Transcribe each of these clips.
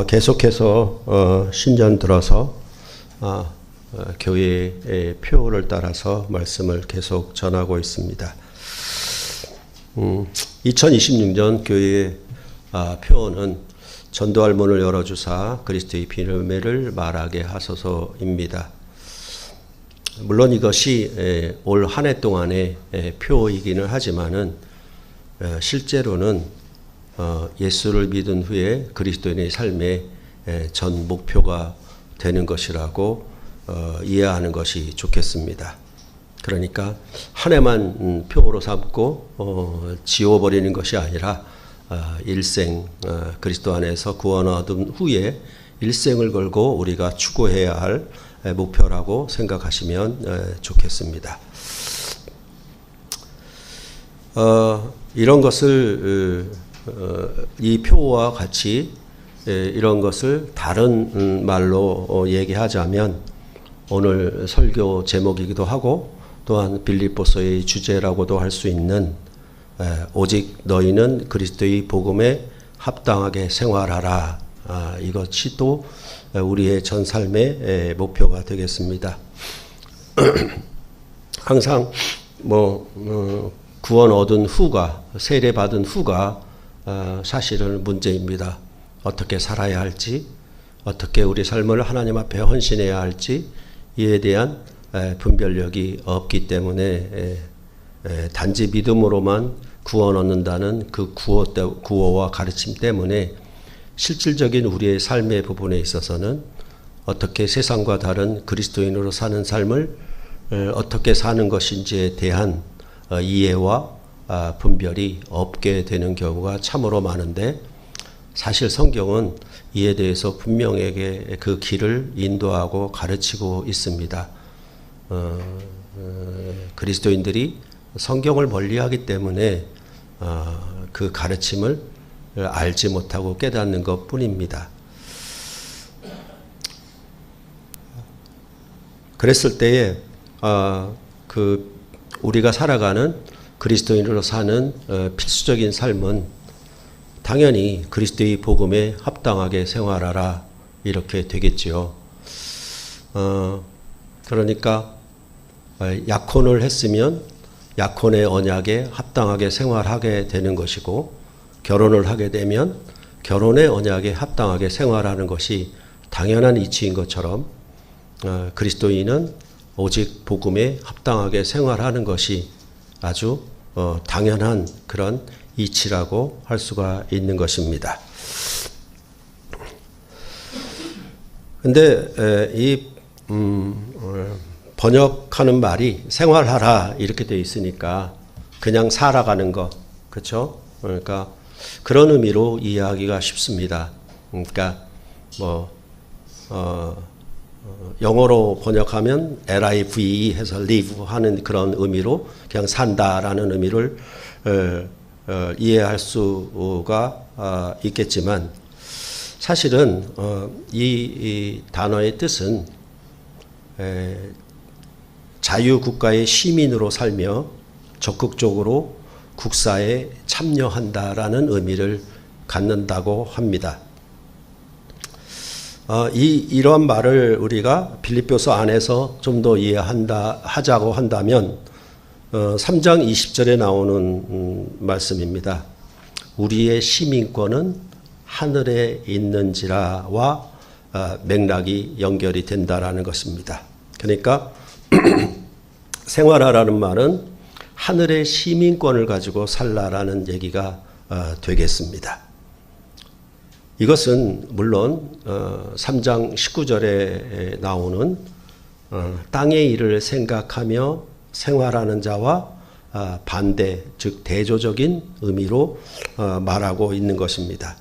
계속해서 신년 들어서 교회의 표를 따라서 말씀을 계속 전하고 있습니다. 2026년 교회의 표어는 전도할 문을 열어주사 그리스도의 비밀을 말하게 하소서입니다. 물론 이것이 올 한 해 동안의 표이기는 하지만은 실제로는 예수를 믿은 후에 그리스도인의 삶의 전 목표가 되는 것이라고 이해하는 것이 좋겠습니다. 그러니까 한 해만 표로 삼고 지워버리는 것이 아니라 일생 그리스도 안에서 구원 얻은 후에 일생을 걸고 우리가 추구해야 할 목표라고 생각하시면 좋겠습니다. 이런 것을 이 표와 같이 이런 것을 다른 말로 얘기하자면 오늘 설교 제목이기도 하고 또한 빌립보서의 주제라고도 할 수 있는 오직 너희는 그리스도의 복음에 합당하게 생활하라. 이것이 또 우리의 전 삶의 목표가 되겠습니다. 항상 구원 얻은 후가 세례 받은 후가 사실은 문제입니다. 어떻게 살아야 할지, 어떻게 우리 삶을 하나님 앞에 헌신해야 할지 이에 대한 분별력이 없기 때문에 단지 믿음으로만 구원 얻는다는 그 구호와 가르침 때문에 실질적인 우리의 삶의 부분에 있어서는 어떻게 세상과 다른 그리스도인으로 사는 삶을 어떻게 사는 것인지에 대한 이해와 분별이 없게 되는 경우가 참으로 많은데 사실 성경은 이에 대해서 분명하게 그 길을 인도하고 가르치고 있습니다. 그리스도인들이 성경을 멀리하기 때문에 그 가르침을 알지 못하고 깨닫는 것뿐입니다. 그랬을 때에 우리가 살아가는 그리스도인으로 사는 필수적인 삶은 당연히 그리스도의 복음에 합당하게 생활하라 이렇게 되겠지요. 그러니까 약혼을 했으면 약혼의 언약에 합당하게 생활하게 되는 것이고 결혼을 하게 되면 결혼의 언약에 합당하게 생활하는 것이 당연한 이치인 것처럼 그리스도인은 오직 복음에 합당하게 생활하는 것이 아주 당연한 그런 이치라고 할 수가 있는 것입니다. 근데 이 번역하는 말이 생활하라 이렇게 되어 있으니까 그냥 살아가는 것, 그렇죠? 그러니까 그런 의미로 이해하기가 쉽습니다. 그러니까 영어로 번역하면 live 해서 live 하는 그런 의미로 그냥 산다라는 의미를 이해할 수가 있겠지만 사실은 이 단어의 뜻은 자유국가의 시민으로 살며 적극적으로 국사에 참여한다라는 의미를 갖는다고 합니다. 이러한 말을 우리가 빌립보서 안에서 좀 더 하자고 한다면 3장 20절에 나오는 말씀입니다. 우리의 시민권은 하늘에 있는지라와 맥락이 연결이 된다라는 것입니다. 그러니까 생활하라는 말은 하늘의 시민권을 가지고 살라라는 얘기가 되겠습니다. 이것은 물론 3장 19절에 나오는 땅의 일을 생각하며 생활하는 자와 반대, 즉 대조적인 의미로 말하고 있는 것입니다.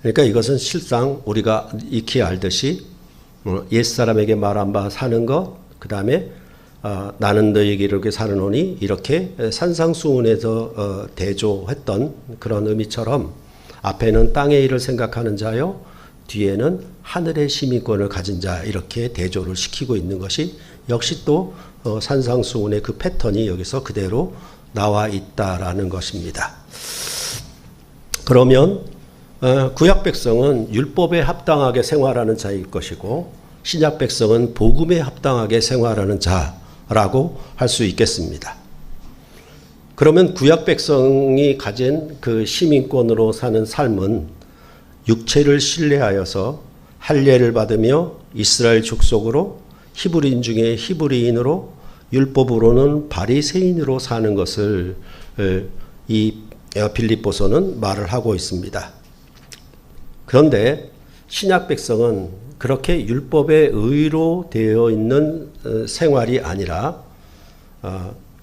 그러니까 이것은 실상 우리가 익히 알듯이 옛사람에게 말한 바 사는 것, 그 다음에 나는 너에게 이렇게 사르노니 이렇게 산상수훈에서 대조했던 그런 의미처럼 앞에는 땅의 일을 생각하는 자요, 뒤에는 하늘의 시민권을 가진 자 이렇게 대조를 시키고 있는 것이 역시 또 산상수훈의 그 패턴이 여기서 그대로 나와 있다라는 것입니다. 그러면 구약 백성은 율법에 합당하게 생활하는 자일 것이고 신약 백성은 복음에 합당하게 생활하는 자라고 할 수 있겠습니다. 그러면 구약 백성이 가진 그 시민권으로 사는 삶은 육체를 신뢰하여서 할례를 받으며 이스라엘 족속으로 히브리인 중에 히브리인으로 율법으로는 바리새인으로 사는 것을 이 빌립보서는 말을 하고 있습니다. 그런데 신약 백성은 그렇게 율법의 의로 되어 있는 생활이 아니라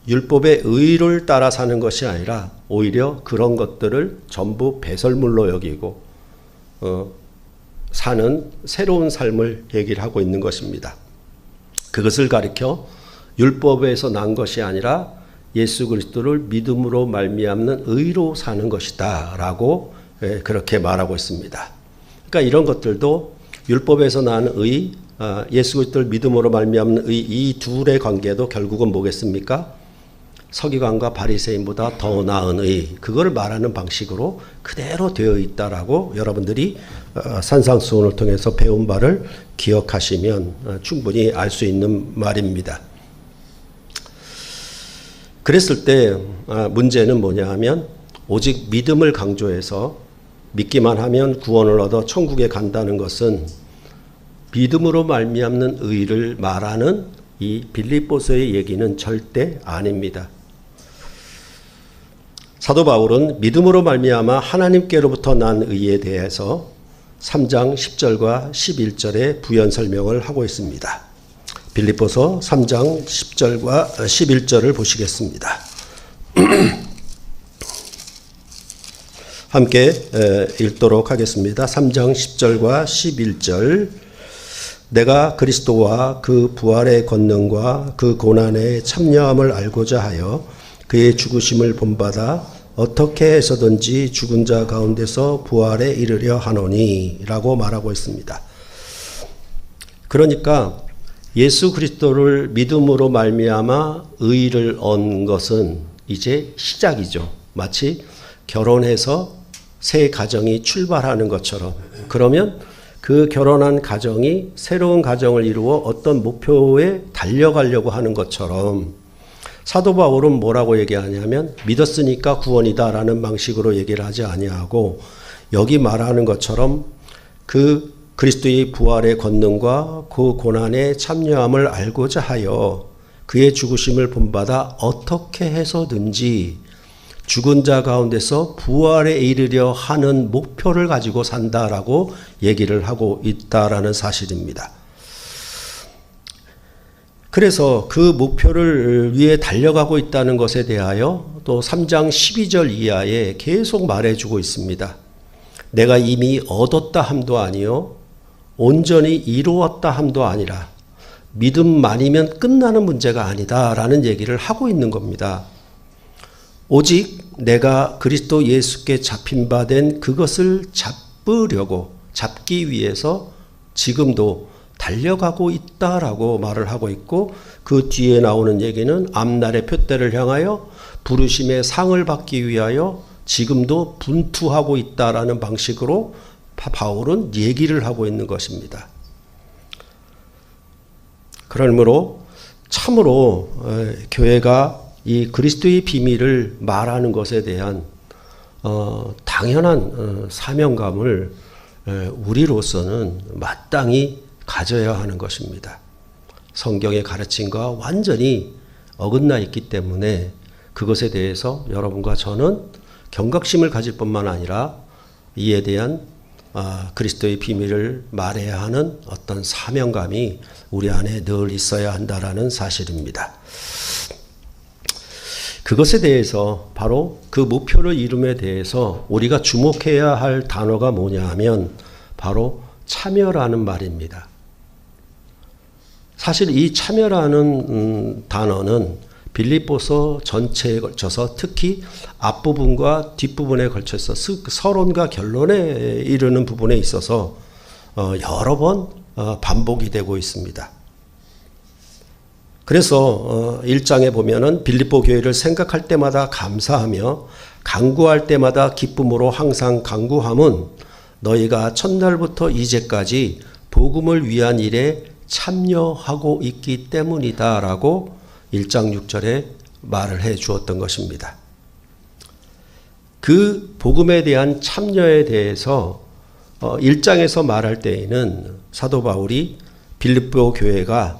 율법의 의를 따라 사는 것이 아니라 오히려 그런 것들을 전부 배설물로 여기고 사는 새로운 삶을 얘기를 하고 있는 것입니다. 그것을 가리켜 율법에서 난 것이 아니라 예수 그리스도를 믿음으로 말미암는 의로 사는 것이다라고 그렇게 말하고 있습니다. 그러니까 이런 것들도 율법에서 난 의, 예수 그리스도를 믿음으로 말미암는 의, 이 둘의 관계도 결국은 뭐겠습니까? 서기관과 바리새인보다 더 나은 의, 그걸 말하는 방식으로 그대로 되어 있다라고 여러분들이 산상수훈을 통해서 배운 바를 기억하시면 충분히 알 수 있는 말입니다. 그랬을 때 문제는 뭐냐 하면 오직 믿음을 강조해서 믿기만 하면 구원을 얻어 천국에 간다는 것은 믿음으로 말미암는 의를 말하는 이 빌립보서의 얘기는 절대 아닙니다. 사도 바울은 믿음으로 말미암아 하나님께로부터 난 의에 대해서 3장 10절과 11절에 부연 설명을 하고 있습니다. 빌립보서 3장 10절과 11절을 보시겠습니다. 함께 읽도록 하겠습니다. 3장 10절과 11절. 내가 그리스도와 그 부활의 권능과 그 고난의 참여함을 알고자 하여 그의 죽으심을 본받아 어떻게 해서든지 죽은 자 가운데서 부활에 이르려 하노니 라고 말하고 있습니다. 그러니까 예수 그리스도를 믿음으로 말미암아 의를 얻은 것은 이제 시작이죠. 마치 결혼해서 새 가정이 출발하는 것처럼. 그러면 그 결혼한 가정이 새로운 가정을 이루어 어떤 목표에 달려가려고 하는 것처럼 사도 바울은 뭐라고 얘기하냐면 믿었으니까 구원이다라는 방식으로 얘기를 하지 아니하고 여기 말하는 것처럼 그 그리스도의 부활의 권능과 그 고난의 참여함을 알고자 하여 그의 죽으심을 본받아 어떻게 해서든지 죽은 자 가운데서 부활에 이르려 하는 목표를 가지고 산다라고 얘기를 하고 있다라는 사실입니다. 그래서 그 목표를 위해 달려가고 있다는 것에 대하여 또 3장 12절 이하에 계속 말해주고 있습니다. 내가 이미 얻었다 함도 아니요 온전히 이루었다 함도 아니라 믿음만이면 끝나는 문제가 아니다라는 얘기를 하고 있는 겁니다. 오직 내가 그리스도 예수께 잡힌 바 된 그것을 잡기 위해서 지금도 달려가고 있다라고 말을 하고 있고 그 뒤에 나오는 얘기는 앞날의 표대를 향하여 부르심의 상을 받기 위하여 지금도 분투하고 있다라는 방식으로 바울은 얘기를 하고 있는 것입니다. 그러므로 참으로 교회가 이 그리스도의 비밀을 말하는 것에 대한 당연한 사명감을 우리로서는 마땅히 가져야 하는 것입니다. 성경의 가르침과 완전히 어긋나 있기 때문에 그것에 대해서 여러분과 저는 경각심을 가질 뿐만 아니라 이에 대한 그리스도의 비밀을 말해야 하는 어떤 사명감이 우리 안에 늘 있어야 한다라는 사실입니다. 그것에 대해서 바로 그 목표를 이룸에 대해서 우리가 주목해야 할 단어가 뭐냐 하면 바로 참여라는 말입니다. 사실 이 참여라는 단어는 빌립보서 전체에 걸쳐서 특히 앞부분과 뒷부분에 걸쳐서 서론과 결론에 이르는 부분에 있어서 여러 번 반복이 되고 있습니다. 그래서 1장에 보면은 빌립보 교회를 생각할 때마다 감사하며 간구할 때마다 기쁨으로 항상 간구함은 너희가 첫날부터 이제까지 복음을 위한 일에 참여하고 있기 때문이다 라고 1장 6절에 말을 해 주었던 것입니다. 그 복음에 대한 참여에 대해서 1장에서 말할 때에는 사도 바울이 빌립보 교회가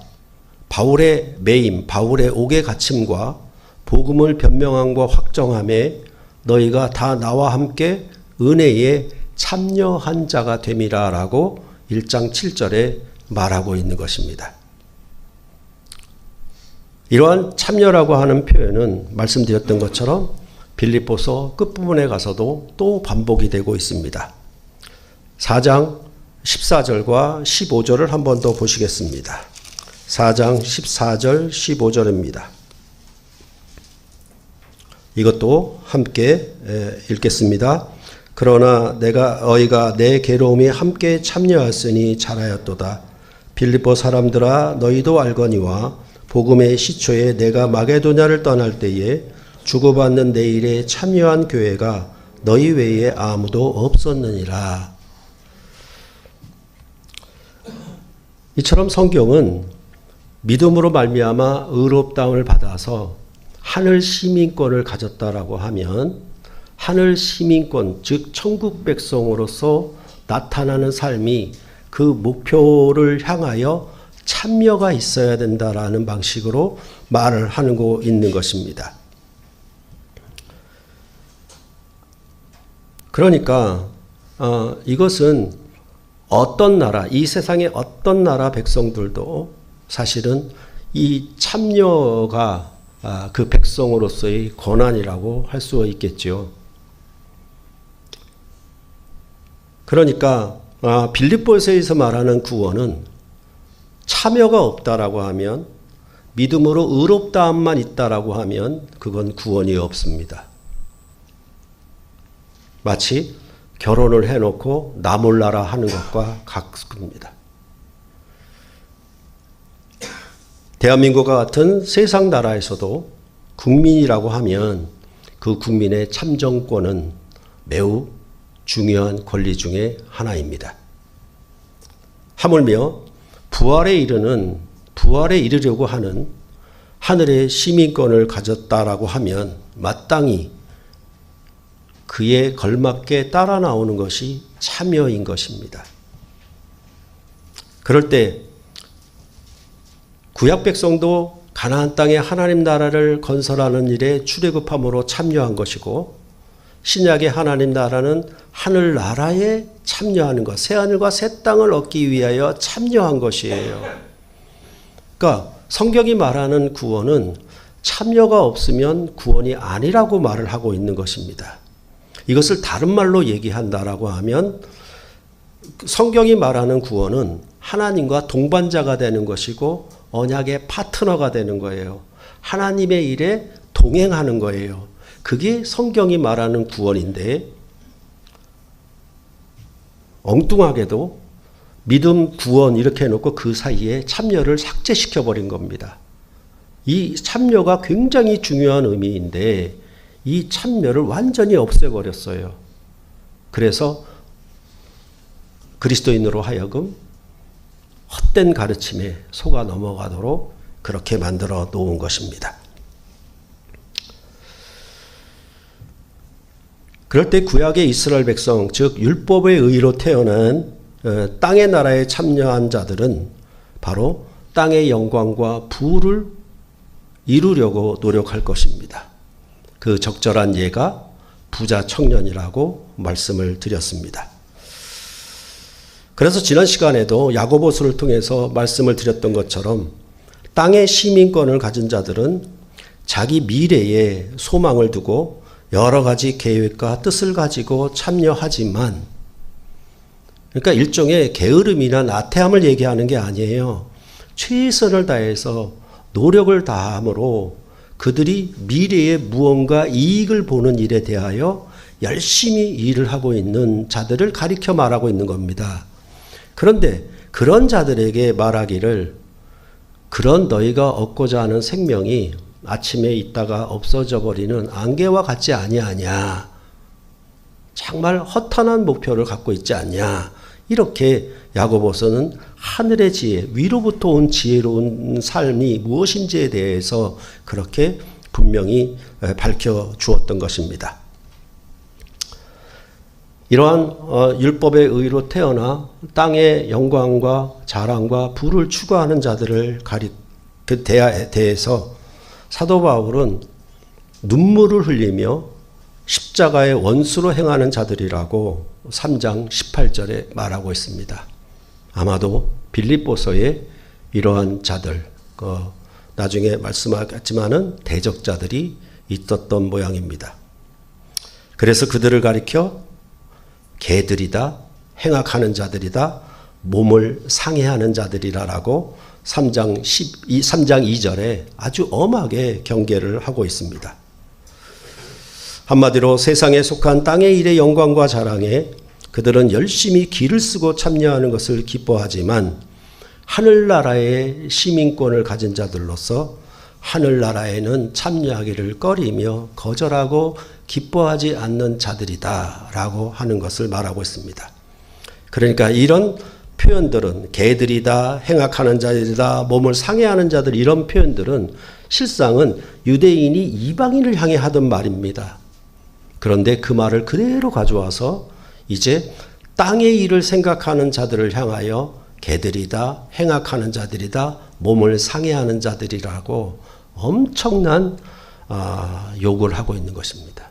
바울의 매임, 바울의 옥에 갇힘과 복음을 변명함과 확정함에 너희가 다 나와 함께 은혜에 참여한 자가 됨이라 라고 1장 7절에 말하고 있는 것입니다. 이러한 참여라고 하는 표현은 말씀드렸던 것처럼 빌립보서 끝부분에 가서도 또 반복이 되고 있습니다. 4장 14절과 15절을 한 번 더 보시겠습니다. 4장 14절 15절입니다. 이것도 함께 읽겠습니다. 그러나 너희가 내 괴로움에 함께 참여하였으니 잘하였도다. 빌립보 사람들아 너희도 알거니와 복음의 시초에 내가 마게도냐를 떠날 때에 주고받는 내 일에 참여한 교회가 너희 외에 아무도 없었느니라. 이처럼 성경은 믿음으로 말미암아 의롭다움을 받아서 하늘 시민권을 가졌다라고 하면 하늘 시민권, 즉 천국 백성으로서 나타나는 삶이 그 목표를 향하여 참여가 있어야 된다라는 방식으로 말을 하고 있는 것입니다. 그러니까 이것은 어떤 나라, 이 세상의 어떤 나라 백성들도 사실은 이 참여가 그 백성으로서의 권한이라고 할 수 있겠죠. 그러니까 빌립보서에서 말하는 구원은 참여가 없다라고 하면, 믿음으로 의롭다함만 있다라고 하면 그건 구원이 없습니다. 마치 결혼을 해놓고 나 몰라라 하는 것과 같습니다. 대한민국과 같은 세상 나라에서도 국민이라고 하면 그 국민의 참정권은 매우 중요한 권리 중에 하나입니다. 하물며 부활에 이르려고 하는 하늘의 시민권을 가졌다라고 하면 마땅히 그에 걸맞게 따라 나오는 것이 참여인 것입니다. 그럴 때 구약 백성도 가나안 땅에 하나님 나라를 건설하는 일에 출애굽함으로 참여한 것이고, 신약의 하나님 나라는 하늘 나라에 참여하는 것, 새하늘과 새 땅을 얻기 위하여 참여한 것이에요. 그러니까 성경이 말하는 구원은 참여가 없으면 구원이 아니라고 말을 하고 있는 것입니다. 이것을 다른 말로 얘기한다라고 하면 성경이 말하는 구원은 하나님과 동반자가 되는 것이고 언약의 파트너가 되는 거예요. 하나님의 일에 동행하는 거예요. 그게 성경이 말하는 구원인데, 엉뚱하게도 믿음, 구원 이렇게 해놓고 그 사이에 참여를 삭제시켜버린 겁니다. 이 참여가 굉장히 중요한 의미인데 이 참여를 완전히 없애버렸어요. 그래서 그리스도인으로 하여금 헛된 가르침에 속아 넘어가도록 그렇게 만들어 놓은 것입니다. 그럴 때 구약의 이스라엘 백성, 즉 율법의 의로 태어난 땅의 나라에 참여한 자들은 바로 땅의 영광과 부를 이루려고 노력할 것입니다. 그 적절한 예가 부자 청년이라고 말씀을 드렸습니다. 그래서 지난 시간에도 야고보서를 통해서 말씀을 드렸던 것처럼 땅의 시민권을 가진 자들은 자기 미래에 소망을 두고 여러 가지 계획과 뜻을 가지고 참여하지만, 그러니까 일종의 게으름이나 나태함을 얘기하는 게 아니에요. 최선을 다해서 노력을 다함으로 그들이 미래에 무언가 이익을 보는 일에 대하여 열심히 일을 하고 있는 자들을 가리켜 말하고 있는 겁니다. 그런데 그런 자들에게 말하기를, 그런 너희가 얻고자 하는 생명이 아침에 있다가 없어져 버리는 안개와 같지 아니하냐. 정말 허탄한 목표를 갖고 있지 않냐. 이렇게 야고보서는 하늘의 지혜, 위로부터 온 지혜로운 삶이 무엇인지에 대해서 그렇게 분명히 밝혀주었던 것입니다. 이러한 율법의 의로 태어나 땅의 영광과 자랑과 부를 추구하는 자들을 대해서 사도 바울은 눈물을 흘리며 십자가의 원수로 행하는 자들이라고 3장 18절에 말하고 있습니다. 아마도 빌립보서에 이러한 자들, 나중에 말씀하겠지만은 대적자들이 있었던 모양입니다. 그래서 그들을 가리켜 개들이다, 행악하는 자들이다, 몸을 상해하는 자들이라라고 3장 2절에 아주 엄하게 경계를 하고 있습니다. 한마디로 세상에 속한 땅의 일의 영광과 자랑에 그들은 열심히 기를 쓰고 참여하는 것을 기뻐하지만 하늘나라의 시민권을 가진 자들로서 하늘나라에는 참여하기를 꺼리며 거절하고 기뻐하지 않는 자들이다라고 하는 것을 말하고 있습니다. 그러니까 이런 표현들은 개들이다, 행악하는 자들이다, 몸을 상해하는 자들, 이런 표현들은 실상은 유대인이 이방인을 향해 하던 말입니다. 그런데 그 말을 그대로 가져와서 이제 땅의 일을 생각하는 자들을 향하여 개들이다, 행악하는 자들이다, 몸을 상해하는 자들이라고 엄청난 욕을 하고 있는 것입니다.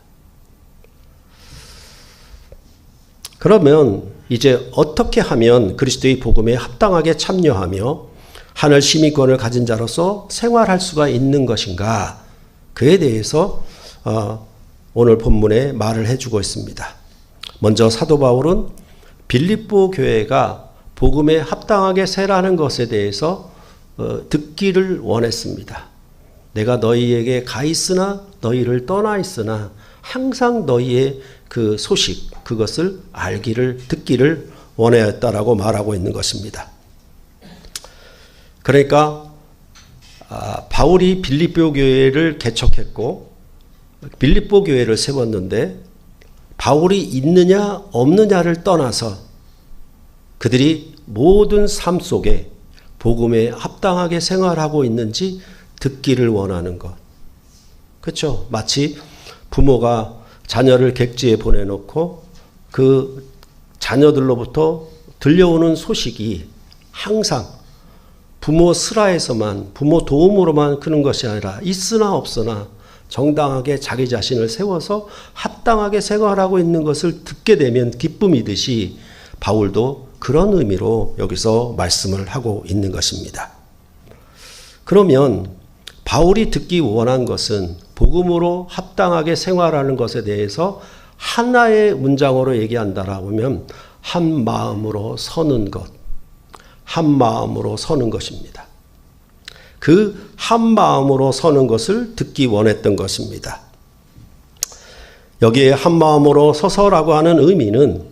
그러면 이제 어떻게 하면 그리스도의 복음에 합당하게 참여하며 하늘 시민권을 가진 자로서 생활할 수가 있는 것인가? 그에 대해서 오늘 본문에 말을 해주고 있습니다. 먼저 사도 바울은 빌립보 교회가 복음에 합당하게 세라는 것에 대해서 듣기를 원했습니다. 내가 너희에게 가 있으나 너희를 떠나 있으나 항상 너희의 그 소식, 그것을 듣기를 원하였다라고 말하고 있는 것입니다. 그러니까 바울이 빌립보 교회를 개척했고 빌립보 교회를 세웠는데 바울이 있느냐 없느냐를 떠나서 그들이 모든 삶 속에 복음에 합당하게 생활하고 있는지 듣기를 원하는 것. 그렇죠? 마치 부모가 자녀를 객지에 보내놓고 그 자녀들로부터 들려오는 소식이 항상 부모 슬하에서만, 부모 도움으로만 크는 것이 아니라 있으나 없으나 정당하게 자기 자신을 세워서 합당하게 생활하고 있는 것을 듣게 되면 기쁨이듯이 바울도 그런 의미로 여기서 말씀을 하고 있는 것입니다. 그러면 바울이 듣기 원한 것은 복음으로 합당하게 생활하는 것에 대해서 하나의 문장으로 얘기한다라고 하면 한 마음으로 서는 것, 한 마음으로 서는 것입니다. 그 한 마음으로 서는 것을 듣기 원했던 것입니다. 여기에 한 마음으로 서서라고 하는 의미는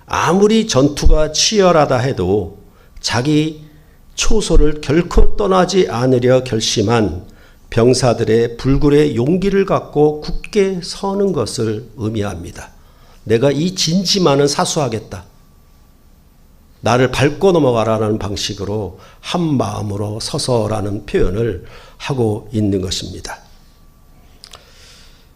아무리 전투가 치열하다 해도 자기 초소를 결코 떠나지 않으려 결심한 병사들의 불굴의 용기를 갖고 굳게 서는 것을 의미합니다. 내가 이 진지만은 사수하겠다. 나를 밟고 넘어가라는 방식으로 한 마음으로 서서라는 표현을 하고 있는 것입니다.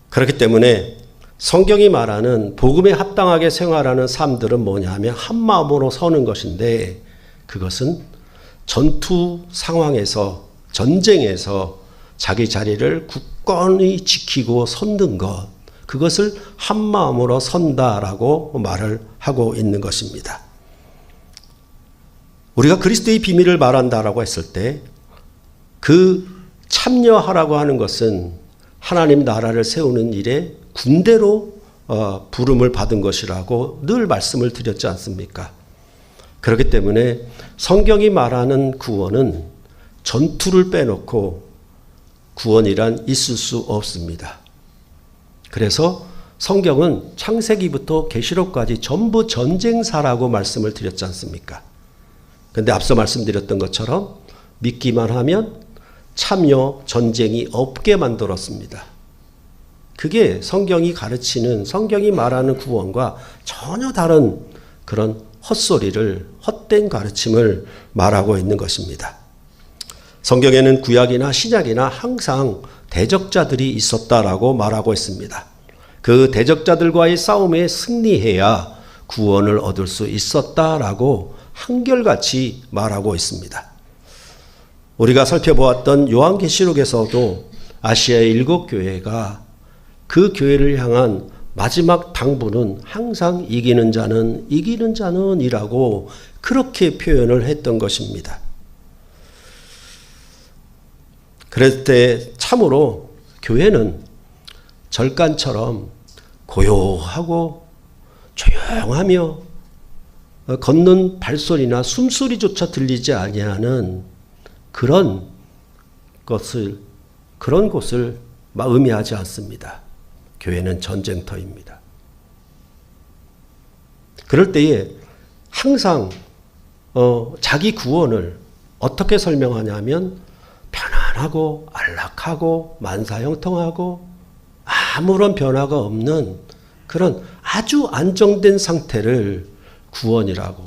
그렇기 때문에 성경이 말하는 복음에 합당하게 생활하는 삶들은 뭐냐 하면 한 마음으로 서는 것인데 그것은 전투 상황에서 전쟁에서 자기 자리를 굳건히 지키고 섰는 것, 그것을 한 마음으로 선다라고 말을 하고 있는 것입니다. 우리가 그리스도의 비밀을 말한다라고 했을 때 그 참여하라고 하는 것은 하나님 나라를 세우는 일에 군대로 부름을 받은 것이라고 늘 말씀을 드렸지 않습니까? 그렇기 때문에 성경이 말하는 구원은 전투를 빼놓고 구원이란 있을 수 없습니다. 그래서 성경은 창세기부터 계시록까지 전부 전쟁사라고 말씀을 드렸지 않습니까? 그런데 앞서 말씀드렸던 것처럼 믿기만 하면 참여 전쟁이 없게 만들었습니다. 그게 성경이 가르치는, 성경이 말하는 구원과 전혀 다른 그런 헛소리를, 헛된 가르침을 말하고 있는 것입니다. 성경에는 구약이나 신약이나 항상 대적자들이 있었다라고 말하고 있습니다. 그 대적자들과의 싸움에 승리해야 구원을 얻을 수 있었다라고 한결같이 말하고 있습니다. 우리가 살펴보았던 요한계시록에서도 아시아의 7교회가 그 교회를 향한 마지막 당부는 항상 이기는 자는 이라고 그렇게 표현을 했던 것입니다. 그럴 때 참으로 교회는 절간처럼 고요하고 조용하며 걷는 발소리나 숨소리조차 들리지 아니하는 그런 곳을 의미하지 않습니다. 교회는 전쟁터입니다. 그럴 때에 항상 자기 구원을 어떻게 설명하냐면 편안하고 안락하고 만사형통하고 아무런 변화가 없는 그런 아주 안정된 상태를 구원이라고.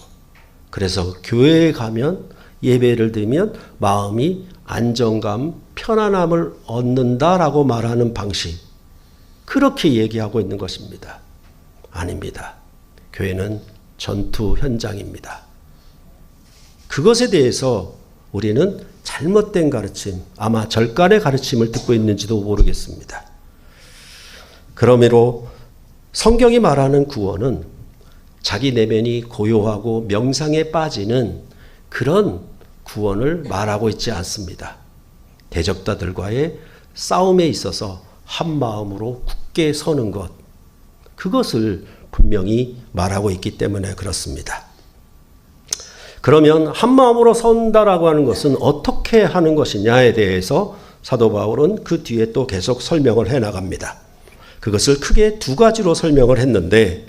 그래서 교회에 가면 예배를 드리면 마음이 안정감, 편안함을 얻는다라고 말하는 방식, 그렇게 얘기하고 있는 것입니다. 아닙니다. 교회는 전투 현장입니다. 그것에 대해서 우리는 잘못된 가르침, 아마 절간의 가르침을 듣고 있는지도 모르겠습니다. 그러므로 성경이 말하는 구원은 자기 내면이 고요하고 명상에 빠지는 그런 구원을 말하고 있지 않습니다. 대적자들과의 싸움에 있어서 한 마음으로 굳게 서는 것, 그것을 분명히 말하고 있기 때문에 그렇습니다. 그러면 한 마음으로 선다라고 하는 것은 어떻게 하는 것이냐에 대해서 사도 바울은 그 뒤에 또 계속 설명을 해 나갑니다. 그것을 크게 두 가지로 설명을 했는데,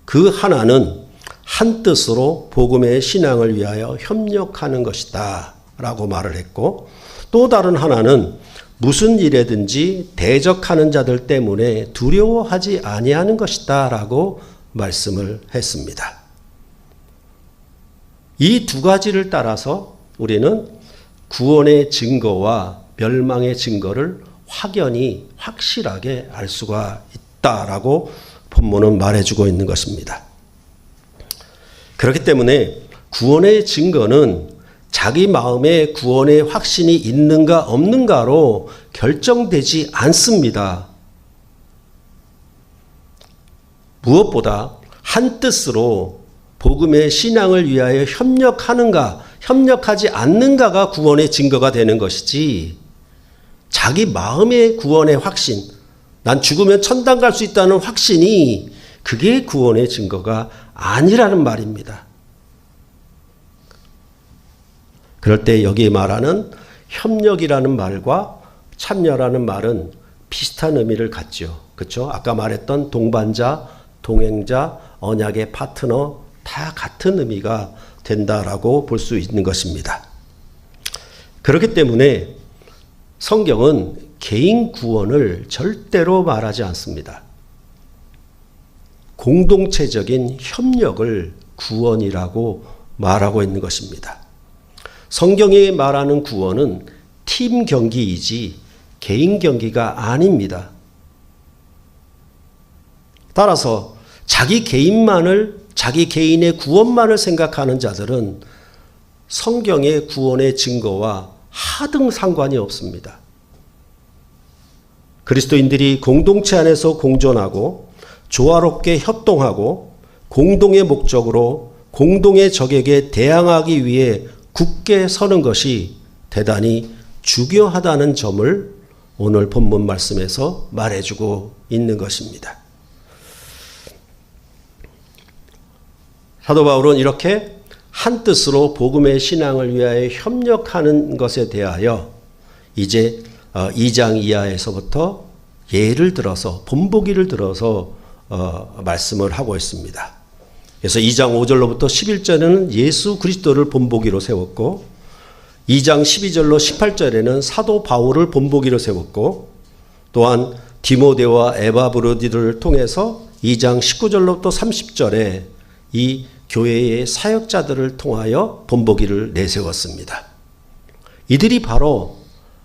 그 하나는 한 뜻으로 복음의 신앙을 위하여 협력하는 것이다 라고 말을 했고, 또 다른 하나는 무슨 일에든지 대적하는 자들 때문에 두려워하지 아니하는 것이다 라고 말씀을 했습니다. 이 두 가지를 따라서 우리는 구원의 증거와 멸망의 증거를 확연히 확실하게 알 수가 있다라고 본문은 말해주고 있는 것입니다. 그렇기 때문에 구원의 증거는 자기 마음에 구원의 확신이 있는가 없는가로 결정되지 않습니다. 무엇보다 한 뜻으로 복음의 신앙을 위하여 협력하는가, 협력하지 않는가가 구원의 증거가 되는 것이지, 자기 마음의 구원의 확신, 난 죽으면 천당 갈 수 있다는 확신이 그게 구원의 증거가 아니라는 말입니다. 그럴 때 여기에 말하는 협력이라는 말과 참여라는 말은 비슷한 의미를 갖죠. 그렇죠? 아까 말했던 동반자, 동행자, 언약의 파트너 다 같은 의미가 된다라고 볼 수 있는 것입니다. 그렇기 때문에 성경은 개인 구원을 절대로 말하지 않습니다. 공동체적인 협력을 구원이라고 말하고 있는 것입니다. 성경이 말하는 구원은 팀 경기이지 개인 경기가 아닙니다. 따라서 자기 개인의 구원만을 생각하는 자들은 성경의 구원의 증거와 하등 상관이 없습니다. 그리스도인들이 공동체 안에서 공존하고 조화롭게 협동하고 공동의 목적으로 공동의 적에게 대항하기 위해 굳게 서는 것이 대단히 중요하다는 점을 오늘 본문 말씀에서 말해주고 있는 것입니다. 사도 바울은 이렇게 한 뜻으로 복음의 신앙을 위하여 협력하는 것에 대하여 이제 2장 이하에서부터 예를 들어서 본보기를 들어서 말씀을 하고 있습니다. 그래서 2장 5절로부터 11절에는 예수 그리스도를 본보기로 세웠고, 2장 12절로 18절에는 사도 바울을 본보기로 세웠고, 또한 디모데와 에바브로디를 통해서 2장 19절로부터 30절에 이 교회의 사역자들을 통하여 본보기를 내세웠습니다. 이들이 바로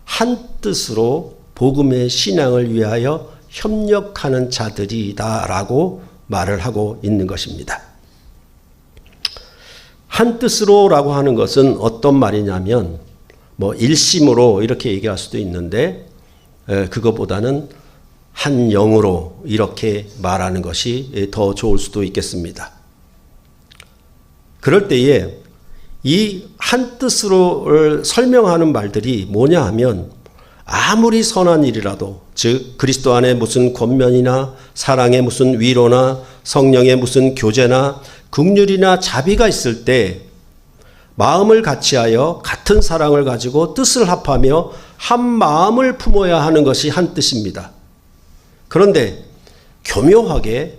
한 뜻으로 복음의 신앙을 위하여 협력하는 자들이다라고 말을 하고 있는 것입니다. 한 뜻으로라고 하는 것은 어떤 말이냐면 일심으로 이렇게 얘기할 수도 있는데 그것보다는 한 영으로 이렇게 말하는 것이 더 좋을 수도 있겠습니다. 그럴 때에 이 한 뜻으로를 설명하는 말들이 뭐냐 하면 아무리 선한 일이라도 즉 그리스도 안에 무슨 권면이나 사랑의 무슨 위로나 성령의 무슨 교제나 긍휼이나 자비가 있을 때 마음을 같이하여 같은 사랑을 가지고 뜻을 합하며 한 마음을 품어야 하는 것이 한 뜻입니다. 그런데 교묘하게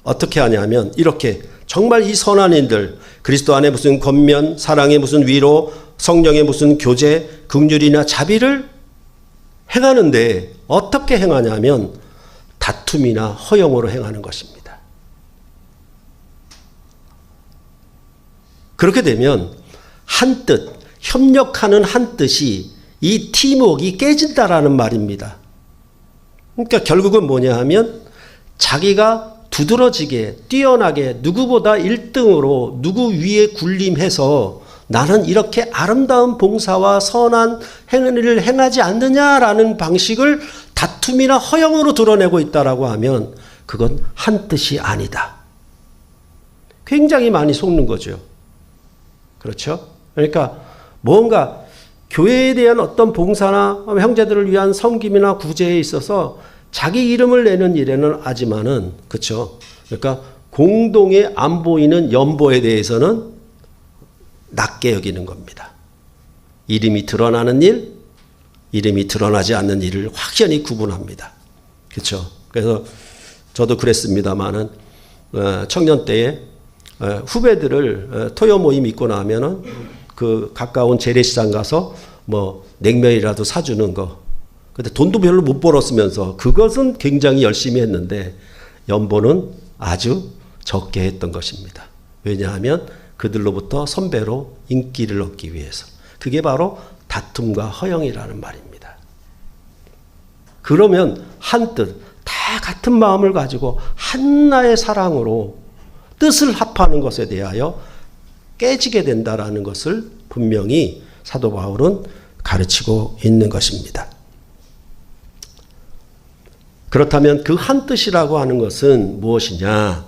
어떻게 하냐면 이렇게 정말 이 선한 일들 그리스도 안에 무슨 권면, 사랑의 무슨 위로, 성령의 무슨 교제, 긍휼이나 자비를 행하는데 어떻게 행하냐면 다툼이나 허영으로 행하는 것입니다. 그렇게 되면 한 뜻, 협력하는 한 뜻이 이 팀워크가 깨진다라는 말입니다. 그러니까 결국은 뭐냐 하면 자기가 두드러지게 뛰어나게 누구보다 1등으로 누구 위에 군림해서 나는 이렇게 아름다운 봉사와 선한 행위를 행하지 않느냐라는 방식을 다툼이나 허영으로 드러내고 있다라고 하면 그건 한 뜻이 아니다. 굉장히 많이 속는 거죠. 그렇죠? 그러니까 뭔가 교회에 대한 어떤 봉사나 형제들을 위한 섬김이나 구제에 있어서 자기 이름을 내는 일에는 하지만은 그렇죠. 그러니까 공동에 안 보이는 연보에 대해서는 낮게 여기는 겁니다. 이름이 드러나는 일, 이름이 드러나지 않는 일을 확연히 구분합니다. 그렇죠. 그래서 저도 그랬습니다만은 청년 때에 후배들을 토요 모임 있고 나면은 그 가까운 재래시장 가서 냉면이라도 사주는 거. 근데 돈도 별로 못 벌었으면서 그것은 굉장히 열심히 했는데 연보는 아주 적게 했던 것입니다. 왜냐하면 그들로부터 선배로 인기를 얻기 위해서. 그게 바로 다툼과 허영이라는 말입니다. 그러면 한 뜻, 다 같은 마음을 가지고 한나의 사랑으로 뜻을 합하는 것에 대하여 깨지게 된다라는 것을 분명히 사도 바울은 가르치고 있는 것입니다. 그렇다면 그 한 뜻이라고 하는 것은 무엇이냐?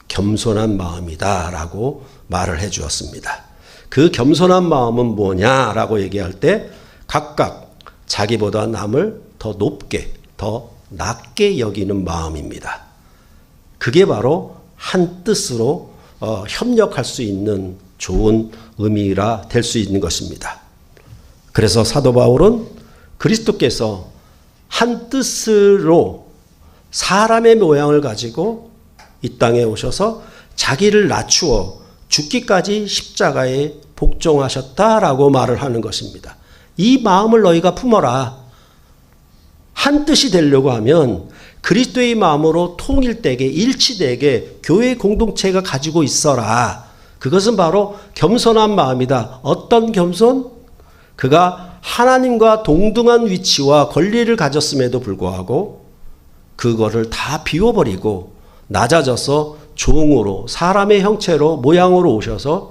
겸손한 마음이다라고 말을 해 주었습니다. 그 겸손한 마음은 뭐냐라고 얘기할 때 각각 자기보다 남을 더 높게, 더 낮게 여기는 마음입니다. 그게 바로 한 뜻으로 협력할 수 있는 좋은 의미라 될 수 있는 것입니다. 그래서 사도 바울은 그리스도께서 한 뜻으로 사람의 모양을 가지고 이 땅에 오셔서 자기를 낮추어 죽기까지 십자가에 복종하셨다라고 말을 하는 것입니다. 이 마음을 너희가 품어라. 한 뜻이 되려고 하면 그리스도의 마음으로 통일되게 일치되게 교회 공동체가 가지고 있어라. 그것은 바로 겸손한 마음이다. 어떤 겸손? 그가 하나님과 동등한 위치와 권리를 가졌음에도 불구하고 그거를 다 비워버리고 낮아져서 종으로 사람의 형체로 모양으로 오셔서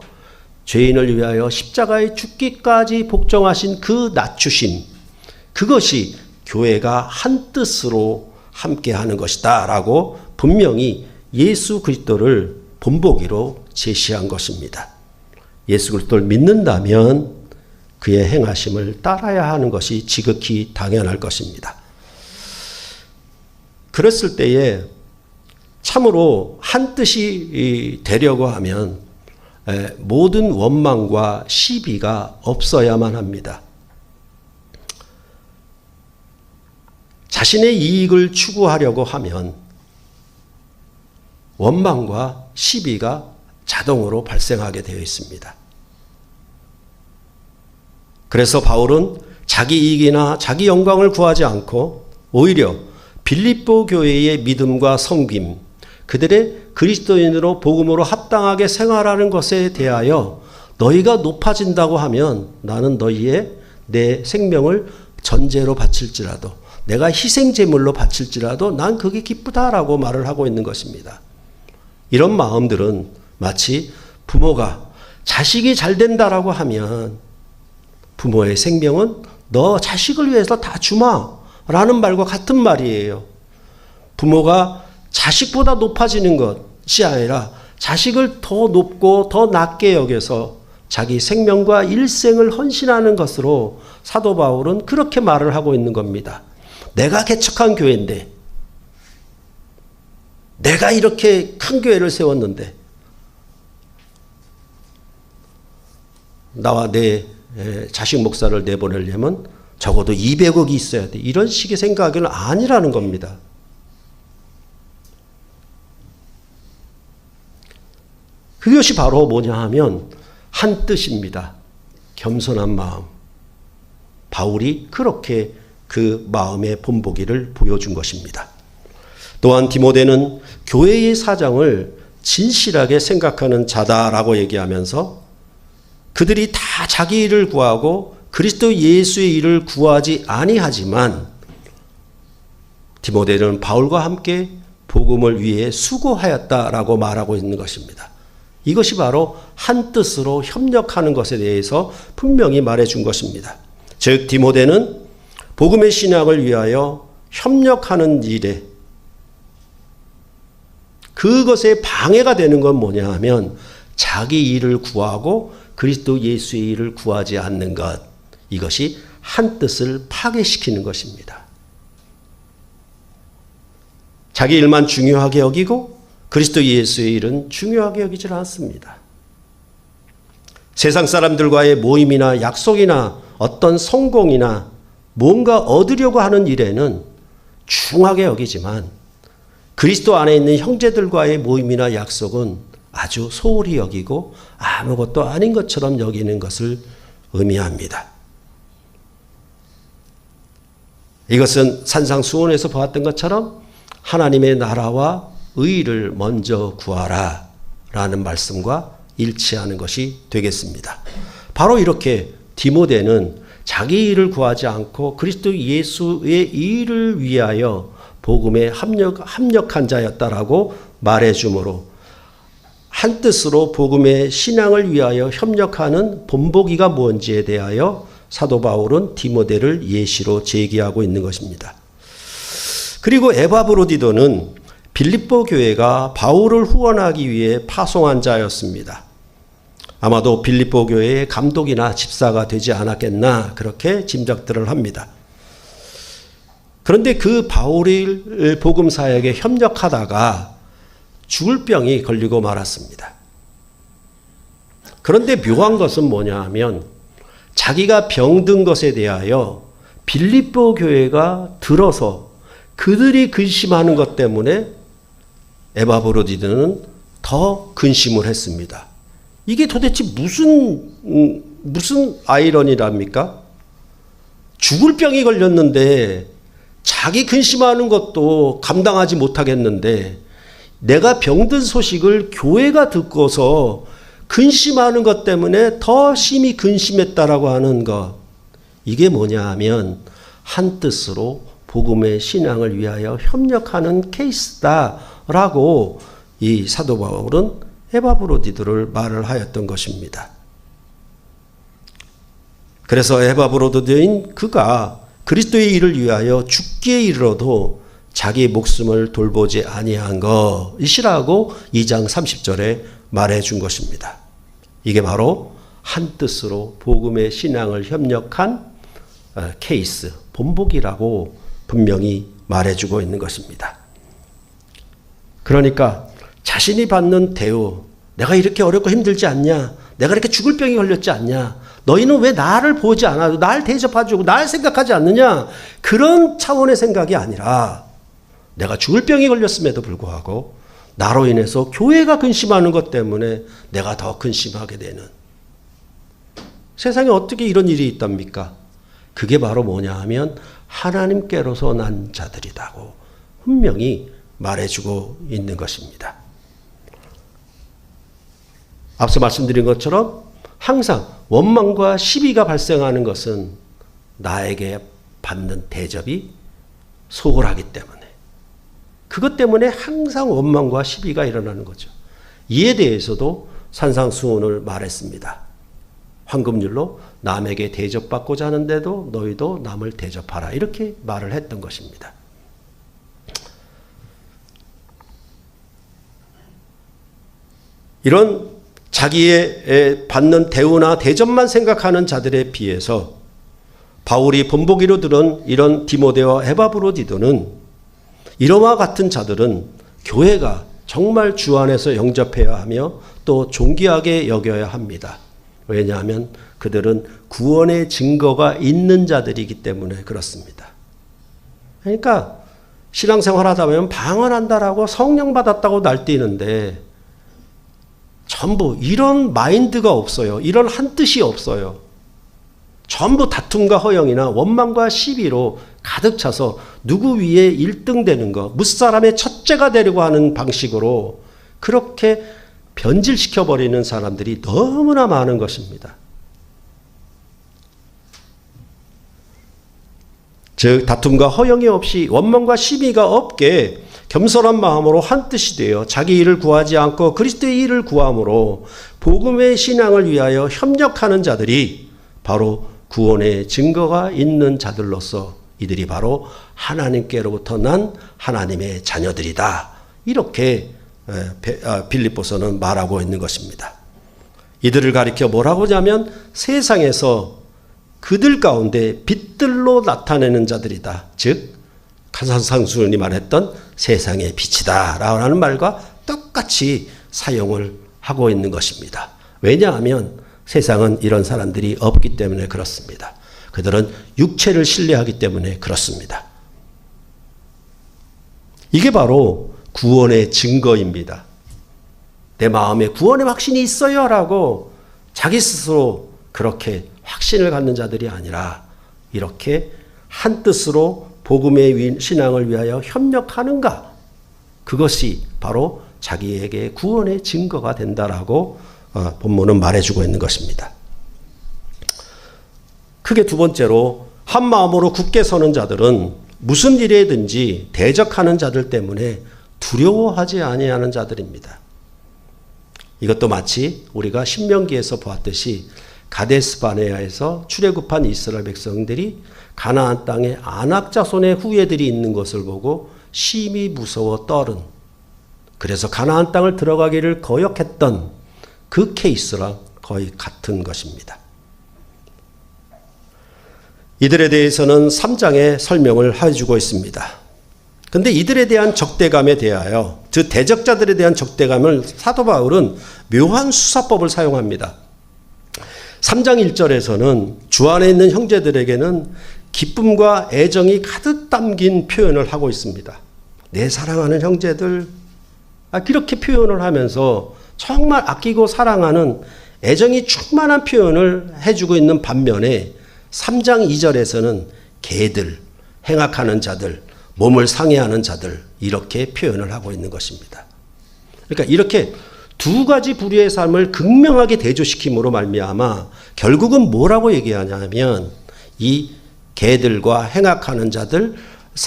죄인을 위하여 십자가에 죽기까지 복종하신 그 낮추심, 그것이 교회가 한 뜻으로 함께하는 것이다 라고 분명히 예수 그리스도를 본보기로 제시한 것입니다. 예수 그리스도를 믿는다면 그의 행하심을 따라야 하는 것이 지극히 당연할 것입니다. 그랬을 때에 참으로 한 뜻이 되려고 하면 모든 원망과 시비가 없어야만 합니다. 자신의 이익을 추구하려고 하면 원망과 시비가 자동으로 발생하게 되어 있습니다. 그래서 바울은 자기 이익이나 자기 영광을 구하지 않고 오히려 빌립보 교회의 믿음과 섬김, 그들의 그리스도인으로 복음으로 합당하게 생활하는 것에 대하여 너희가 높아진다고 하면 나는 너희의 내 생명을 전제로 바칠지라도, 내가 희생제물로 바칠지라도 난 그게 기쁘다라고 말을 하고 있는 것입니다. 이런 마음들은 마치 부모가 자식이 잘 된다라고 하면 부모의 생명은 너 자식을 위해서 다 주마 라는 말과 같은 말이에요. 부모가 자식보다 높아지는 것이 아니라 자식을 더 높고 더 낮게 여겨서 자기 생명과 일생을 헌신하는 것으로 사도 바울은 그렇게 말을 하고 있는 겁니다. 내가 개척한 교회인데, 내가 이렇게 큰 교회를 세웠는데, 나와 내 자식 목사를 내보내려면 적어도 200억이 있어야 돼. 이런 식의 생각은 아니라는 겁니다. 그것이 바로 뭐냐 하면 한 뜻입니다. 겸손한 마음. 바울이 그렇게 그 마음의 본보기를 보여준 것입니다. 또한 디모데는 교회의 사정을 진실하게 생각하는 자다라고 얘기하면서 그들이 다 자기 일을 구하고 그리스도 예수의 일을 구하지 아니하지만 디모데는 바울과 함께 복음을 위해 수고하였다라고 말하고 있는 것입니다. 이것이 바로 한 뜻으로 협력하는 것에 대해서 분명히 말해준 것입니다. 즉 디모데는 복음의 신앙을 위하여 협력하는 일에 그것에 방해가 되는 건 뭐냐 하면 자기 일을 구하고 그리스도 예수의 일을 구하지 않는 것, 이것이 한 뜻을 파괴시키는 것입니다. 자기 일만 중요하게 여기고 그리스도 예수의 일은 중요하게 여기질 않습니다. 세상 사람들과의 모임이나 약속이나 어떤 성공이나 뭔가 얻으려고 하는 일에는 중하게 여기지만 그리스도 안에 있는 형제들과의 모임이나 약속은 아주 소홀히 여기고 아무것도 아닌 것처럼 여기는 것을 의미합니다. 이것은 산상수훈에서 보았던 것처럼 하나님의 나라와 의를 먼저 구하라 라는 말씀과 일치하는 것이 되겠습니다. 바로 이렇게 디모데는 자기 일을 구하지 않고 그리스도 예수의 일을 위하여 복음에 합력한 자였다라고 말해주므로 한 뜻으로 복음의 신앙을 위하여 협력하는 본보기가 뭔지에 대하여 사도 바울은 디모데를 예시로 제기하고 있는 것입니다. 그리고 에바브로디도는 빌립보 교회가 바울을 후원하기 위해 파송한 자였습니다. 아마도 빌립보 교회의 감독이나 집사가 되지 않았겠나 그렇게 짐작들을 합니다. 그런데 그 바울을 복음 사역에 협력하다가 죽을 병이 걸리고 말았습니다. 그런데 묘한 것은 뭐냐 하면 자기가 병든 것에 대하여 빌립보 교회가 들어서 그들이 근심하는 것 때문에 에바브로디드는 더 근심을 했습니다. 이게 도대체 무슨 아이러니랍니까? 죽을 병이 걸렸는데 자기 근심하는 것도 감당하지 못하겠는데 내가 병든 소식을 교회가 듣고서 근심하는 것 때문에 더 심히 근심했다라고 하는 것. 이게 뭐냐 하면 한 뜻으로 복음의 신앙을 위하여 협력하는 케이스다라고 이 사도 바울은 에바브로디도를 말을 하였던 것입니다. 그래서 에바브로디도인 그가 그리스도의 일을 위하여 죽기에 이르러도 자기 목숨을 돌보지 아니한 것이라고 2장 30절에 말해준 것입니다. 이게 바로 한 뜻으로 복음의 신앙을 협력한 케이스, 본보기라고 분명히 말해주고 있는 것입니다. 그러니까 자신이 받는 대우, 내가 이렇게 어렵고 힘들지 않냐? 내가 이렇게 죽을 병이 걸렸지 않냐? 너희는 왜 나를 보지 않아도 날 대접해주고 날 생각하지 않느냐? 그런 차원의 생각이 아니라 내가 죽을 병이 걸렸음에도 불구하고 나로 인해서 교회가 근심하는 것 때문에 내가 더 근심하게 되는, 세상에 어떻게 이런 일이 있답니까? 그게 바로 뭐냐 하면 하나님께로서 난 자들이라고 분명히 말해주고 있는 것입니다. 앞서 말씀드린 것처럼 항상 원망과 시비가 발생하는 것은 나에게 받는 대접이 소홀하기 때문에, 그것 때문에 항상 원망과 시비가 일어나는 거죠. 이에 대해서도 산상수훈을 말했습니다. 황금률로 남에게 대접받고자 하는데도 너희도 남을 대접하라, 이렇게 말을 했던 것입니다. 이런 자기의 받는 대우나 대접만 생각하는 자들에 비해서 바울이 본보기로 들은 이런 디모데와 에바브로디도는 이러와 같은 자들은 교회가 정말 주 안에서 영접해야 하며 또 존귀하게 여겨야 합니다. 왜냐하면 그들은 구원의 증거가 있는 자들이기 때문에 그렇습니다. 그러니까 신앙생활 하다 보면 방언한다라고 성령 받았다고 날뛰는데 전부 이런 마인드가 없어요. 이런 한 뜻이 없어요. 전부 다툼과 허영이나 원망과 시비로 가득 차서 누구 위에 1등 되는 거, 무사람의 첫째가 되려고 하는 방식으로 그렇게 변질시켜버리는 사람들이 너무나 많은 것입니다. 즉 다툼과 허영이 없이 원망과 시비가 없게 겸손한 마음으로 한 뜻이 되어 자기 일을 구하지 않고 그리스도의 일을 구함으로 복음의 신앙을 위하여 협력하는 자들이 바로 구원의 증거가 있는 자들로서 이들이 바로 하나님께로부터 난 하나님의 자녀들이다. 이렇게 빌립보서는 말하고 있는 것입니다. 이들을 가리켜 뭐라고 하냐면 세상에서 그들 가운데 빛들로 나타내는 자들이다. 즉 산상수훈이 말했던 세상의 빛이다 라는 말과 똑같이 사용을 하고 있는 것입니다. 왜냐하면 세상은 이런 사람들이 없기 때문에 그렇습니다. 그들은 육체를 신뢰하기 때문에 그렇습니다. 이게 바로 구원의 증거입니다. 내 마음에 구원의 확신이 있어요 라고 자기 스스로 그렇게 확신을 갖는 자들이 아니라 이렇게 한 뜻으로 복음의 신앙을 위하여 협력하는가, 그것이 바로 자기에게 구원의 증거가 된다라고 본문은 말해주고 있는 것입니다. 크게 두 번째로 한 마음으로 굳게 서는 자들은 무슨 일에든지 대적하는 자들 때문에 두려워하지 아니하는 자들입니다. 이것도 마치 우리가 신명기에서 보았듯이 가데스 바네아에서 출애굽한 이스라엘 백성들이 가나안 땅에 아낙 자손의 후예들이 있는 것을 보고 심히 무서워 떨은, 그래서 가나안 땅을 들어가기를 거역했던 그 케이스랑 거의 같은 것입니다. 이들에 대해서는 3장에 설명을 해주고 있습니다. 그런데 이들에 대한 적대감에 대하여, 즉 대적자들에 대한 적대감을 사도 바울은 묘한 수사법을 사용합니다. 3장 1절에서는 주 안에 있는 형제들에게는 기쁨과 애정이 가득 담긴 표현을 하고 있습니다. 내 사랑하는 형제들, 이렇게 표현을 하면서 정말 아끼고 사랑하는 애정이 충만한 표현을 해주고 있는 반면에 3장 2절에서는 개들, 행악하는 자들, 몸을 상해하는 자들, 이렇게 표현을 하고 있는 것입니다. 그러니까 이렇게 두 가지 부류의 삶을 극명하게 대조시킴으로 말미암아 결국은 뭐라고 얘기하냐면 이 개들과 행악하는 자들,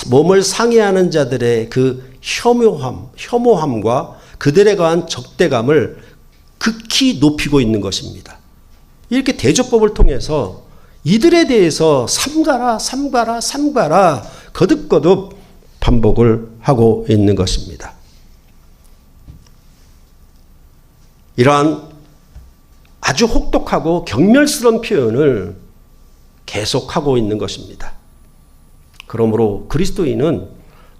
몸을 상해하는 자들의 그 혐오함과 그들에 관한 적대감을 극히 높이고 있는 것입니다. 이렇게 대조법을 통해서 이들에 대해서 삼가라 거듭거듭 반복을 하고 있는 것입니다. 이러한 아주 혹독하고 경멸스러운 표현을 계속하고 있는 것입니다. 그러므로 그리스도인은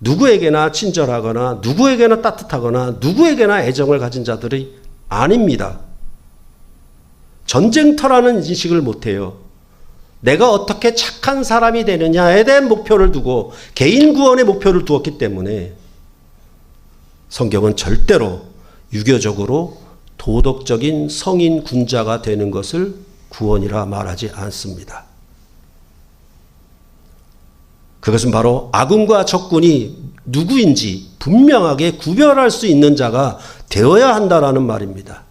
누구에게나 친절하거나 누구에게나 따뜻하거나 누구에게나 애정을 가진 자들이 아닙니다. 전쟁터라는 인식을 못해요. 내가 어떻게 착한 사람이 되느냐에 대한 목표를 두고 개인 구원의 목표를 두었기 때문에 성경은 절대로 유교적으로 도덕적인 성인 군자가 되는 것을 구원이라 말하지 않습니다. 그것은 바로 악군과 적군이 누구인지 분명하게 구별할 수 있는 자가 되어야 한다라는 말입니다.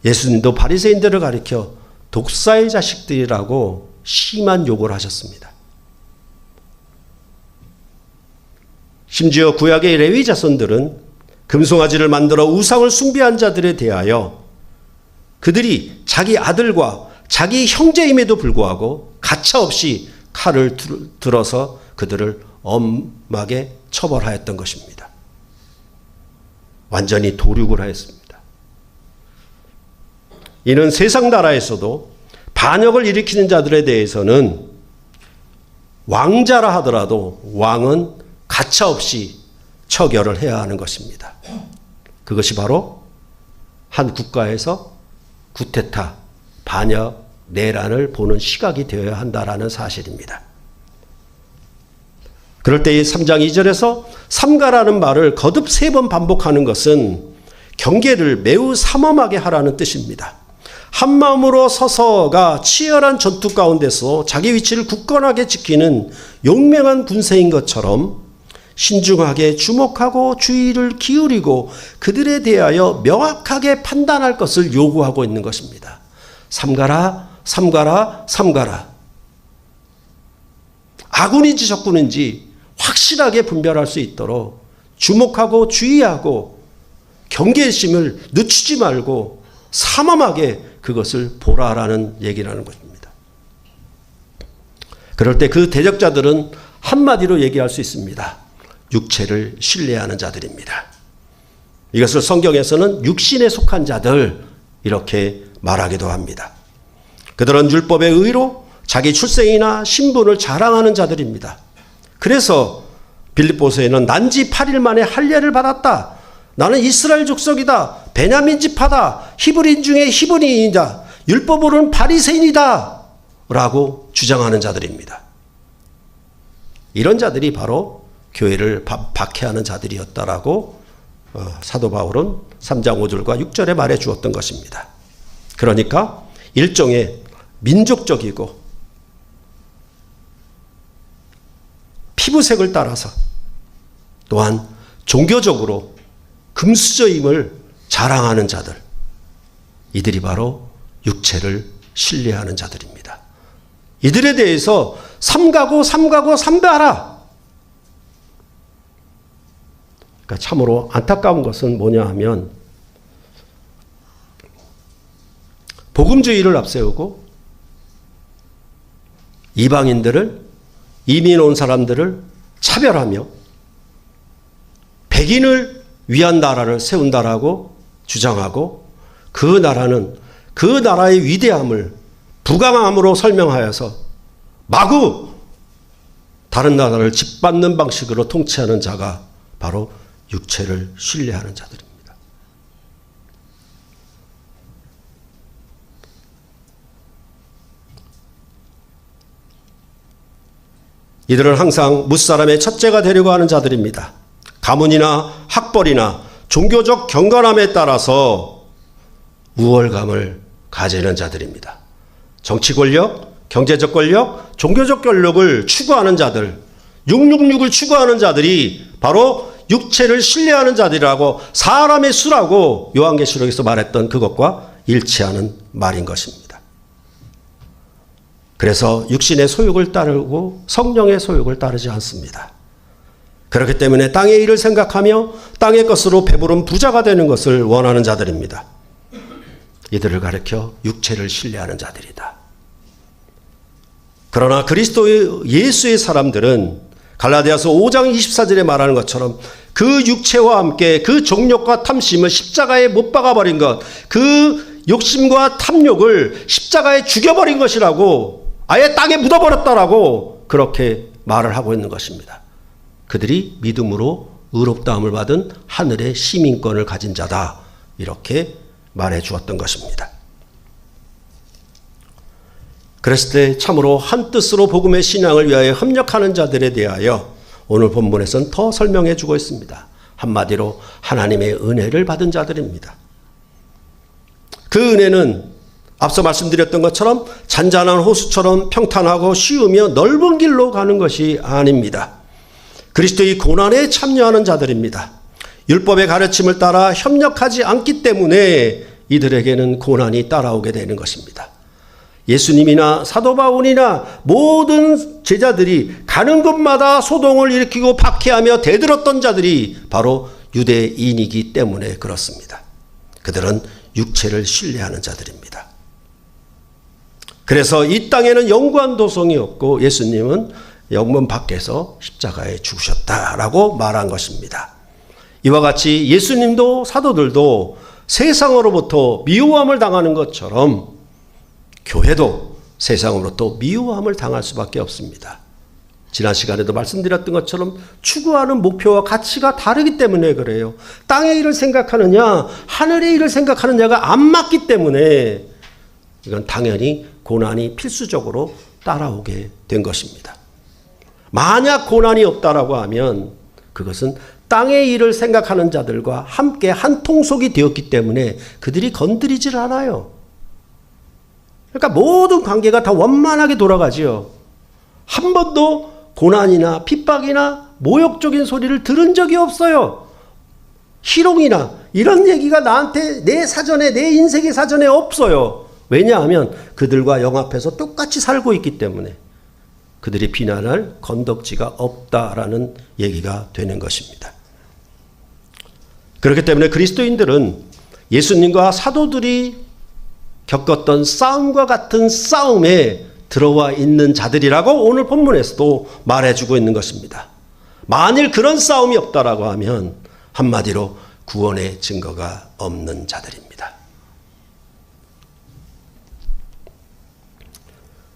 예수님도 바리새인들을 가리켜 독사의 자식들이라고 심한 욕을 하셨습니다. 심지어 구약의 레위 자손들은 금송아지를 만들어 우상을 숭배한 자들에 대하여 그들이 자기 아들과 자기 형제임에도 불구하고 가차없이 칼을 들어서 그들을 엄하게 처벌하였던 것입니다. 완전히 도륙을 하였습니다. 이는 세상 나라에서도 반역을 일으키는 자들에 대해서는 왕자라 하더라도 왕은 가차없이 처결을 해야 하는 것입니다. 그것이 바로 한 국가에서 구테타, 반역, 내란을 보는 시각이 되어야 한다라는 사실입니다. 그럴 때 이 3장 2절에서 삼가라는 말을 거듭 3번 반복하는 것은 경계를 매우 삼엄하게 하라는 뜻입니다. 한마음으로 서서가 치열한 전투 가운데서 자기 위치를 굳건하게 지키는 용맹한 군세인 것처럼 신중하게 주목하고 주의를 기울이고 그들에 대하여 명확하게 판단할 것을 요구하고 있는 것입니다. 삼가라, 삼가라, 삼가라. 악운인지 적군인지 확실하게 분별할 수 있도록 주목하고 주의하고 경계심을 늦추지 말고 삼엄하게 그것을 보라라는 얘기라는 것입니다. 그럴 때 그 대적자들은 한마디로 얘기할 수 있습니다. 육체를 신뢰하는 자들입니다. 이것을 성경에서는 육신에 속한 자들 이렇게 말하기도 합니다. 그들은 율법의 의로 자기 출생이나 신분을 자랑하는 자들입니다. 그래서 빌립보서에는 난지 8일 만에 할례를 받았다. 나는 이스라엘 족속이다. 베냐민 지파다. 히브리인 중에 히브리인이다. 율법으로는 바리새인이다. 라고 주장하는 자들입니다. 이런 자들이 바로 교회를 박해하는 자들이었다라고 사도 바울은 3장 5절과 6절에 말해 주었던 것입니다. 그러니까 일종의 민족적이고 피부색을 따라서 또한 종교적으로 금수저임을 자랑하는 자들, 이들이 바로 육체를 신뢰하는 자들입니다. 이들에 대해서 삼가고 삼가고 삼가라. 그러니까 참으로 안타까운 것은 뭐냐 하면 복음주의를 앞세우고 이방인들을, 이민 온 사람들을 차별하며 백인을 위한 나라를 세운다라고 주장하고 그 나라는 그 나라의 위대함을 부강함으로 설명하여서 마구 다른 나라를 짓밟는 방식으로 통치하는 자가 바로 육체를 신뢰하는 자들입니다. 이들은 항상 무사람의 첫째가 되려고 하는 자들입니다. 가문이나 학벌이나 종교적 경건함에 따라서 우월감을 가지는 자들입니다. 정치 권력, 경제적 권력, 종교적 권력을 추구하는 자들, 666을 추구하는 자들이 바로 육체를 신뢰하는 자들이라고 사람의 수라고 요한계시록에서 말했던 그것과 일치하는 말인 것입니다. 그래서 육신의 소욕을 따르고 성령의 소욕을 따르지 않습니다. 그렇기 때문에 땅의 일을 생각하며 땅의 것으로 배부른 부자가 되는 것을 원하는 자들입니다. 이들을 가리켜 육체를 신뢰하는 자들이다. 그러나 그리스도 예수의 사람들은 갈라디아서 5장 24절에 말하는 것처럼 그 육체와 함께 그 정욕과 탐심을 십자가에 못 박아버린 것, 그 욕심과 탐욕을 십자가에 죽여버린 것이라고, 아예 땅에 묻어버렸다라고 그렇게 말을 하고 있는 것입니다. 그들이 믿음으로 의롭다함을 받은 하늘의 시민권을 가진 자다, 이렇게 말해 주었던 것입니다. 그랬을 때 참으로 한 뜻으로 복음의 신앙을 위하여 협력하는 자들에 대하여 오늘 본문에서는 더 설명해 주고 있습니다. 한마디로 하나님의 은혜를 받은 자들입니다. 그 은혜는 앞서 말씀드렸던 것처럼 잔잔한 호수처럼 평탄하고 쉬우며 넓은 길로 가는 것이 아닙니다. 그리스도의 고난에 참여하는 자들입니다. 율법의 가르침을 따라 협력하지 않기 때문에 이들에게는 고난이 따라오게 되는 것입니다. 예수님이나 사도 바울이나 모든 제자들이 가는 곳마다 소동을 일으키고 박해하며 대들었던 자들이 바로 유대인이기 때문에 그렇습니다. 그들은 육체를 신뢰하는 자들입니다. 그래서 이 땅에는 영구한 도성이 없고 예수님은 영문 밖에서 십자가에 죽으셨다라고 말한 것입니다. 이와 같이 예수님도 사도들도 세상으로부터 미워함을 당하는 것처럼 교회도 세상으로부터 미워함을 당할 수밖에 없습니다. 지난 시간에도 말씀드렸던 것처럼 추구하는 목표와 가치가 다르기 때문에 그래요. 땅의 일을 생각하느냐 하늘의 일을 생각하느냐가 안 맞기 때문에 이건 당연히 고난이 필수적으로 따라오게 된 것입니다. 만약 고난이 없다라고 하면 그것은 땅의 일을 생각하는 자들과 함께 한 통속이 되었기 때문에 그들이 건드리질 않아요. 그러니까 모든 관계가 다 원만하게 돌아가지요. 한 번도 고난이나 핍박이나 모욕적인 소리를 들은 적이 없어요. 희롱이나 이런 얘기가 나한테 내 사전에, 내 인생의 사전에 없어요. 왜냐하면 그들과 영합해서 똑같이 살고 있기 때문에 그들이 비난할 건덕지가 없다라는 얘기가 되는 것입니다. 그렇기 때문에 그리스도인들은 예수님과 사도들이 겪었던 싸움과 같은 싸움에 들어와 있는 자들이라고 오늘 본문에서도 말해주고 있는 것입니다. 만일 그런 싸움이 없다라고 하면 한마디로 구원의 증거가 없는 자들입니다.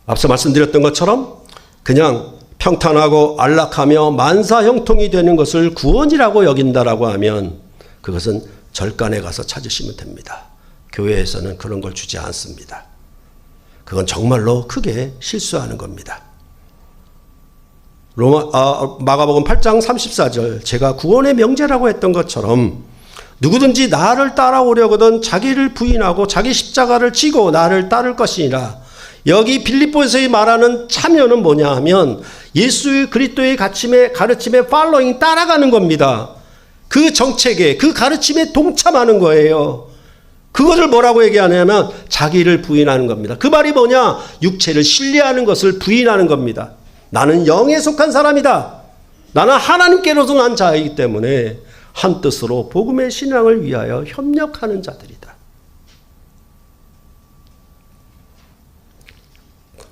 앞서 말씀드렸던 것처럼 그냥 평탄하고 안락하며 만사형통이 되는 것을 구원이라고 여긴다라고 하면 그것은 절간에 가서 찾으시면 됩니다. 교회에서는 그런 걸 주지 않습니다. 그건 정말로 크게 실수하는 겁니다. 마가복음 8장 34절 제가 구원의 명제라고 했던 것처럼 누구든지 나를 따라오려거든 자기를 부인하고 자기 십자가를 지고 나를 따를 것이니라. 여기 빌립보에서 말하는 참여는 뭐냐 하면 예수 그리스도의 가르침에 팔로잉 따라가는 겁니다. 그 정책에 그 가르침에 동참하는 거예요. 그것을 뭐라고 얘기하냐면 자기를 부인하는 겁니다. 그 말이 뭐냐? 육체를 신뢰하는 것을 부인하는 겁니다. 나는 영에 속한 사람이다. 나는 하나님께로서 난 자이기 때문에 한 뜻으로 복음의 신앙을 위하여 협력하는 자들이다.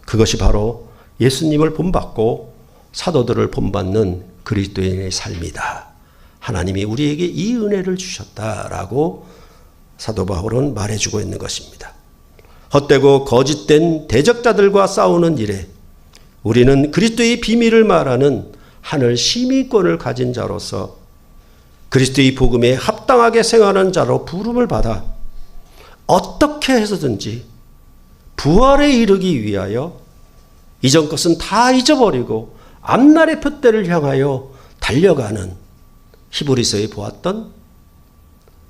그것이 바로 예수님을 본받고 사도들을 본받는 그리스도인의 삶이다. 하나님이 우리에게 이 은혜를 주셨다라고 사도 바울은 말해주고 있는 것입니다. 헛되고 거짓된 대적자들과 싸우는 일에 우리는 그리스도의 비밀을 말하는 하늘 시민권을 가진 자로서 그리스도의 복음에 합당하게 생활하는 자로 부름을 받아 어떻게 해서든지 부활에 이르기 위하여 이전 것은 다 잊어버리고 앞날의 표대를 향하여 달려가는 히브리서에 보았던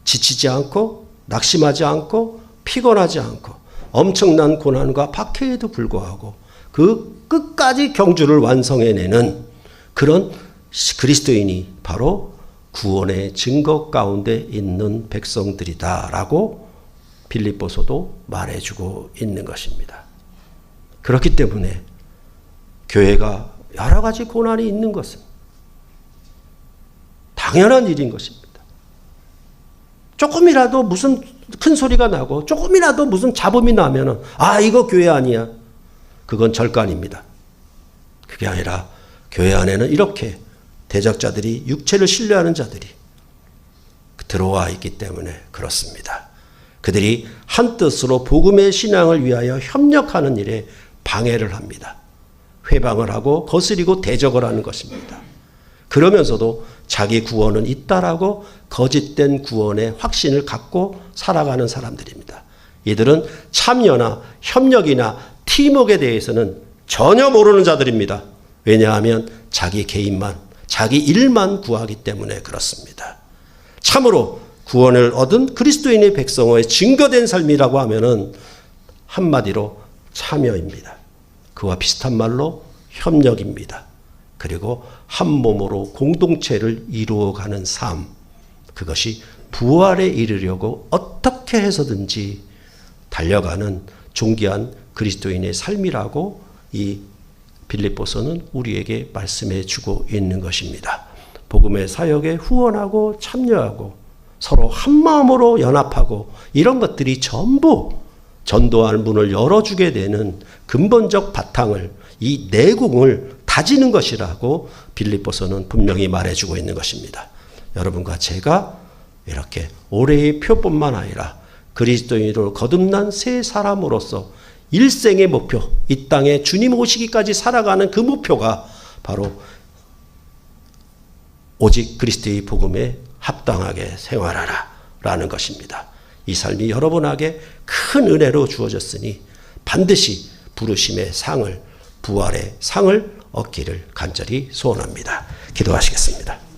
지치지 않고 낙심하지 않고 피곤하지 않고 엄청난 고난과 박해에도 불구하고 그 끝까지 경주를 완성해내는 그런 그리스도인이 바로 구원의 증거 가운데 있는 백성들이다라고 빌립보서도 말해주고 있는 것입니다. 그렇기 때문에 교회가 여러 가지 고난이 있는 것은 당연한 일인 것입니다. 조금이라도 무슨 큰 소리가 나고 조금이라도 무슨 잡음이 나면은 이거 교회 아니야. 그건 절간입니다. 그게 아니라 교회 안에는 이렇게 대적자들이 육체를 신뢰하는 자들이 들어와 있기 때문에 그렇습니다. 그들이 한 뜻으로 복음의 신앙을 위하여 협력하는 일에 방해를 합니다. 회방을 하고 거스리고 대적을 하는 것입니다. 그러면서도 자기 구원은 있다라고 거짓된 구원의 확신을 갖고 살아가는 사람들입니다. 이들은 참여나 협력이나 팀워크에 대해서는 전혀 모르는 자들입니다. 왜냐하면 자기 개인만, 자기 일만 구하기 때문에 그렇습니다. 참으로 구원을 얻은 그리스도인의 백성의 증거된 삶이라고 하면은 한마디로 참여입니다. 그와 비슷한 말로 협력입니다. 그리고 한 몸으로 공동체를 이루어가는 삶, 그것이 부활에 이르려고 어떻게 해서든지 달려가는 존귀한 그리스도인의 삶이라고 이 빌립보서는 우리에게 말씀해 주고 있는 것입니다. 복음의 사역에 후원하고 참여하고 서로 한마음으로 연합하고 이런 것들이 전부 전도할 문을 열어주게 되는 근본적 바탕을, 이 내공을 다지는 것이라고 빌립보서는 분명히 말해주고 있는 것입니다. 여러분과 제가 이렇게 올해의 표뿐만 아니라 그리스도인으로 거듭난 새 사람으로서 일생의 목표, 이 땅에 주님 오시기까지 살아가는 그 목표가 바로 오직 그리스도의 복음에 합당하게 생활하라 라는 것입니다. 이 삶이 여러분에게 큰 은혜로 주어졌으니 반드시 부르심의 상을, 부활의 상을 얻기를 간절히 소원합니다. 기도하시겠습니다.